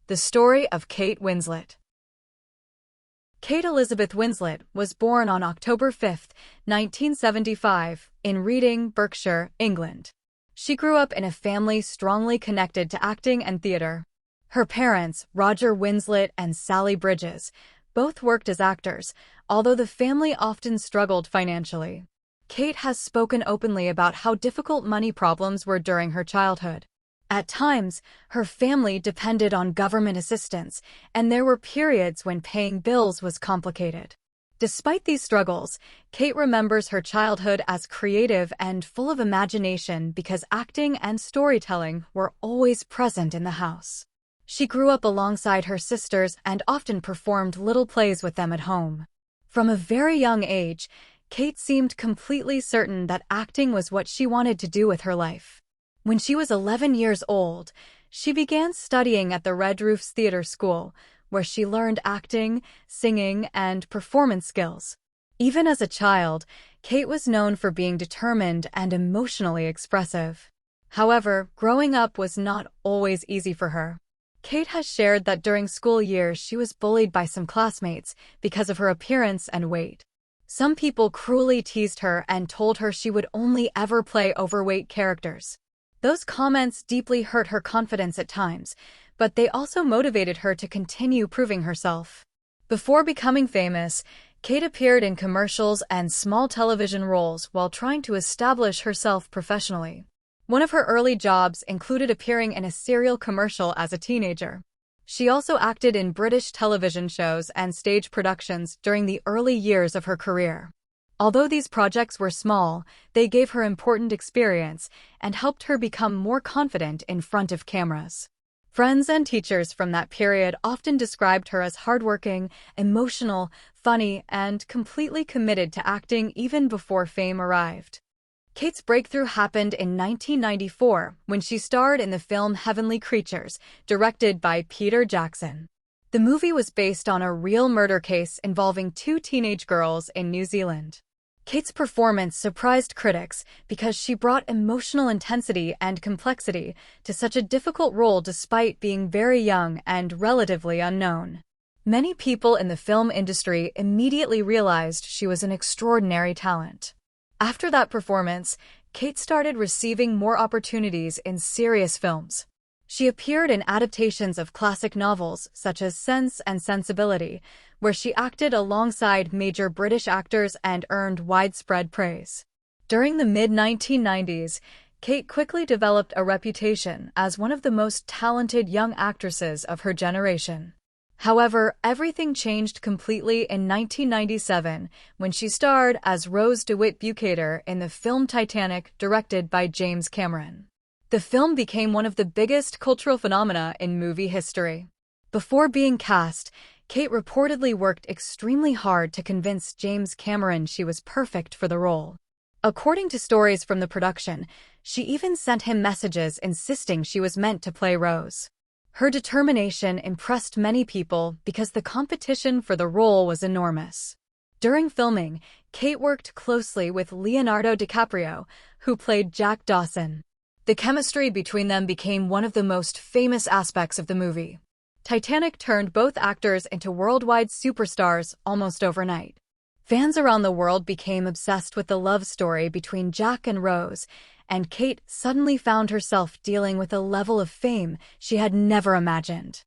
The story of Kate Winslet. Kate Elizabeth Winslet was born on October 5, 1975, in Reading, Berkshire, England. She grew up in a family strongly connected to acting and theater. Her parents, Roger Winslet and Sally Bridges, both worked as actors, although the family often struggled financially. Kate has spoken openly about how difficult money problems were during her childhood. At times, her family depended on government assistance, and there were periods when paying bills was complicated. Despite these struggles, Kate remembers her childhood as creative and full of imagination because acting and storytelling were always present in the house. She grew up alongside her sisters and often performed little plays with them at home. From a very young age, Kate seemed completely certain that acting was what she wanted to do with her life. When she was 11 years old, she began studying at the Red Roofs Theatre School, where she learned acting, singing, and performance skills. Even as a child, Kate was known for being determined and emotionally expressive. However, growing up was not always easy for her. Kate has shared that during school years she was bullied by some classmates because of her appearance and weight. Some people cruelly teased her and told her she would only ever play overweight characters. Those comments deeply hurt her confidence at times, but they also motivated her to continue proving herself. Before becoming famous, Kate appeared in commercials and small television roles while trying to establish herself professionally. One of her early jobs included appearing in a cereal commercial as a teenager. She also acted in British television shows and stage productions during the early years of her career. Although these projects were small, they gave her important experience and helped her become more confident in front of cameras. Friends and teachers from that period often described her as hardworking, emotional, funny, and completely committed to acting even before fame arrived. Kate's breakthrough happened in 1994 when she starred in the film Heavenly Creatures, directed by Peter Jackson. The movie was based on a real murder case involving two teenage girls in New Zealand. Kate's performance surprised critics because she brought emotional intensity and complexity to such a difficult role despite being very young and relatively unknown. Many people in the film industry immediately realized she was an extraordinary talent. After that performance, Kate started receiving more opportunities in serious films. She appeared in adaptations of classic novels such as Sense and Sensibility, where she acted alongside major British actors and earned widespread praise. During the mid-1990s, Kate quickly developed a reputation as one of the most talented young actresses of her generation. However, everything changed completely in 1997 when she starred as Rose DeWitt Bukater in the film Titanic, directed by James Cameron. The film became one of the biggest cultural phenomena in movie history. Before being cast, Kate reportedly worked extremely hard to convince James Cameron she was perfect for the role. According to stories from the production, she even sent him messages insisting she was meant to play Rose. Her determination impressed many people because the competition for the role was enormous. During filming, Kate worked closely with Leonardo DiCaprio, who played Jack Dawson. The chemistry between them became one of the most famous aspects of the movie. Titanic turned both actors into worldwide superstars almost overnight. Fans around the world became obsessed with the love story between Jack and Rose, and Kate suddenly found herself dealing with a level of fame she had never imagined.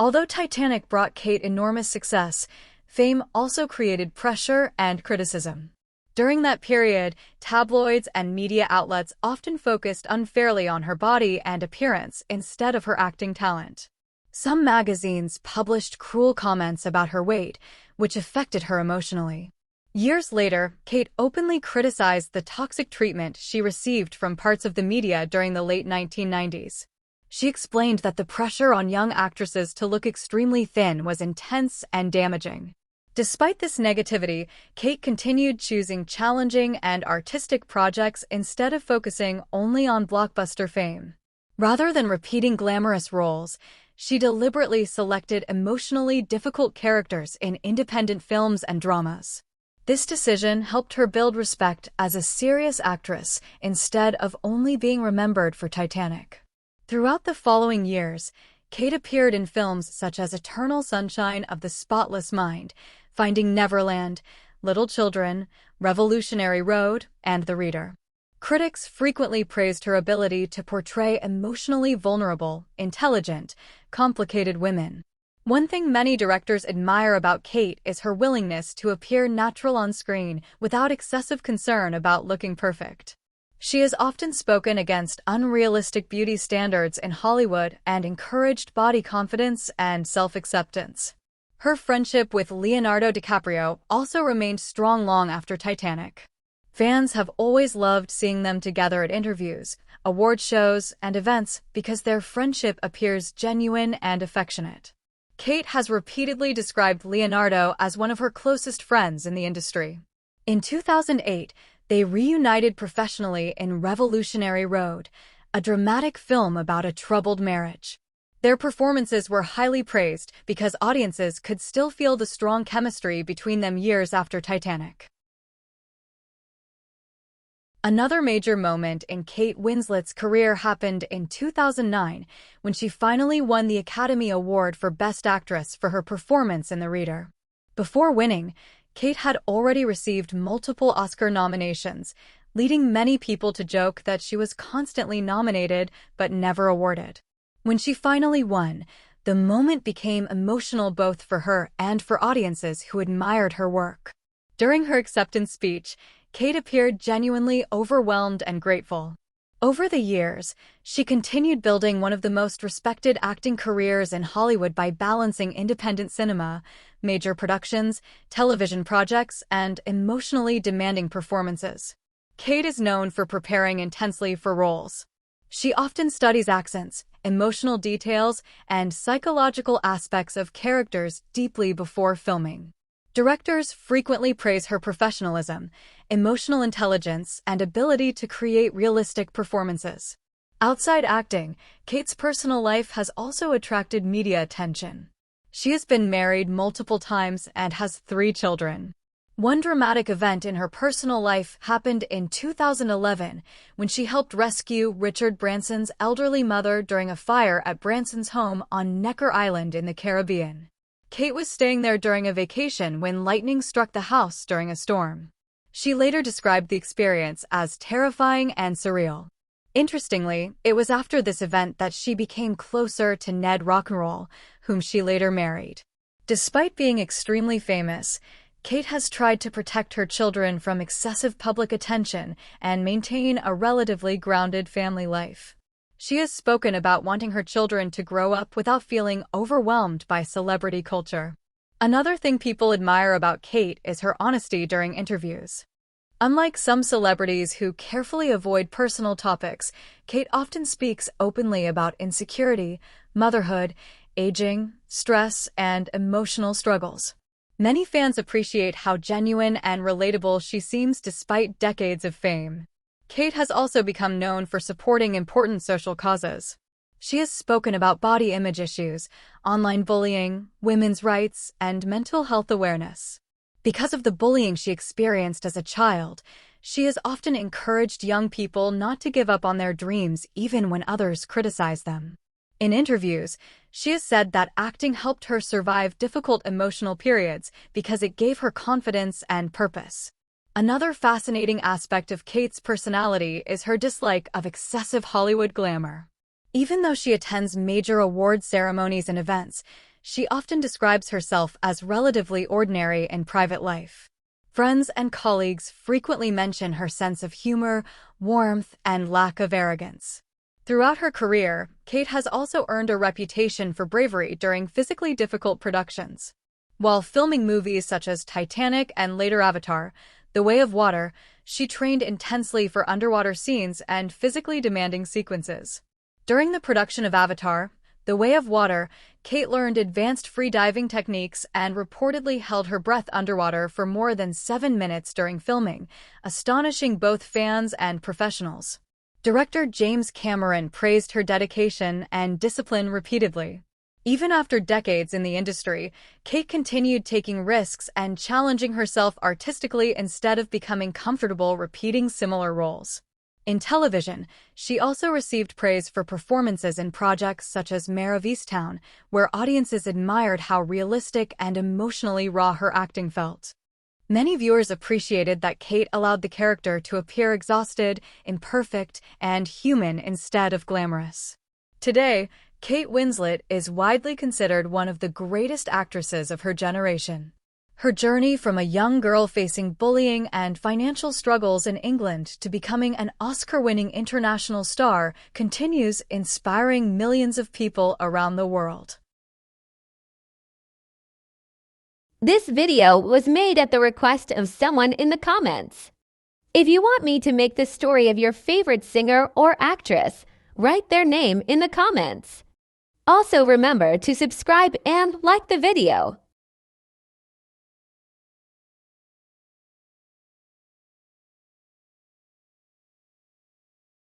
Although Titanic brought Kate enormous success, fame also created pressure and criticism. During that period, tabloids and media outlets often focused unfairly on her body and appearance instead of her acting talent. Some magazines published cruel comments about her weight, which affected her emotionally. Years later, Kate openly criticized the toxic treatment she received from parts of the media during the late 1990s. She explained that the pressure on young actresses to look extremely thin was intense and damaging. Despite this negativity, Kate continued choosing challenging and artistic projects instead of focusing only on blockbuster fame. Rather than repeating glamorous roles, she deliberately selected emotionally difficult characters in independent films and dramas. This decision helped her build respect as a serious actress instead of only being remembered for Titanic. Throughout the following years, Kate appeared in films such as Eternal Sunshine of the Spotless Mind, Finding Neverland, Little Children, Revolutionary Road, and The Reader. Critics frequently praised her ability to portray emotionally vulnerable, intelligent, complicated women. One thing many directors admire about Kate is her willingness to appear natural on screen without excessive concern about looking perfect. She has often spoken against unrealistic beauty standards in Hollywood and encouraged body confidence and self-acceptance. Her friendship with Leonardo DiCaprio also remained strong long after Titanic. Fans have always loved seeing them together at interviews, award shows, and events because their friendship appears genuine and affectionate. Kate has repeatedly described Leonardo as one of her closest friends in the industry. In 2008, they reunited professionally in Revolutionary Road, a dramatic film about a troubled marriage. Their performances were highly praised because audiences could still feel the strong chemistry between them years after Titanic. Another major moment in Kate Winslet's career happened in 2009 when she finally won the Academy Award for Best Actress for her performance in The Reader. Before winning, Kate had already received multiple Oscar nominations, leading many people to joke that she was constantly nominated but never awarded. When she finally won, the moment became emotional both for her and for audiences who admired her work. During her acceptance speech, Kate appeared genuinely overwhelmed and grateful. Over the years, she continued building one of the most respected acting careers in Hollywood by balancing independent cinema, major productions, television projects, and emotionally demanding performances. Kate is known for preparing intensely for roles. She often studies accents, emotional details, and psychological aspects of characters deeply before filming. Directors frequently praise her professionalism, emotional intelligence, and ability to create realistic performances. Outside acting, Kate's personal life has also attracted media attention. She has been married multiple times and has 3 children. One dramatic event in her personal life happened in 2011 when she helped rescue Richard Branson's elderly mother during a fire at Branson's home on Necker Island in the Caribbean. Kate was staying there during a vacation when lightning struck the house during a storm. She later described the experience as terrifying and surreal. Interestingly, it was after this event that she became closer to Ned Rock'n'Roll, whom she later married. Despite being extremely famous, Kate has tried to protect her children from excessive public attention and maintain a relatively grounded family life. She has spoken about wanting her children to grow up without feeling overwhelmed by celebrity culture. Another thing people admire about Kate is her honesty during interviews. Unlike some celebrities who carefully avoid personal topics, Kate often speaks openly about insecurity, motherhood, aging, stress, and emotional struggles. Many fans appreciate how genuine and relatable she seems despite decades of fame. Kate has also become known for supporting important social causes. She has spoken about body image issues, online bullying, women's rights, and mental health awareness. Because of the bullying she experienced as a child, she has often encouraged young people not to give up on their dreams even when others criticize them. In interviews, she has said that acting helped her survive difficult emotional periods because it gave her confidence and purpose. Another fascinating aspect of Kate's personality is her dislike of excessive Hollywood glamour. Even though she attends major award ceremonies and events, she often describes herself as relatively ordinary in private life. Friends and colleagues frequently mention her sense of humor, warmth, and lack of arrogance. Throughout her career, Kate has also earned a reputation for bravery during physically difficult productions. While filming movies such as Titanic and later Avatar, The Way of Water, she trained intensely for underwater scenes and physically demanding sequences. During the production of Avatar, The Way of Water, Kate learned advanced free-diving techniques and reportedly held her breath underwater for more than 7 minutes during filming, astonishing both fans and professionals. Director James Cameron praised her dedication and discipline repeatedly. Even after decades in the industry, Kate continued taking risks and challenging herself artistically instead of becoming comfortable repeating similar roles. In television, she also received praise for performances in projects such as Mayor of Easttown, where audiences admired how realistic and emotionally raw her acting felt. Many viewers appreciated that Kate allowed the character to appear exhausted, imperfect, and human instead of glamorous. Today, Kate Winslet is widely considered one of the greatest actresses of her generation. Her journey from a young girl facing bullying and financial struggles in England to becoming an Oscar-winning international star continues, inspiring millions of people around the world. This video was made at the request of someone in the comments. If you want me to make the story of your favorite singer or actress, write their name in the comments. Also remember to subscribe and like the video.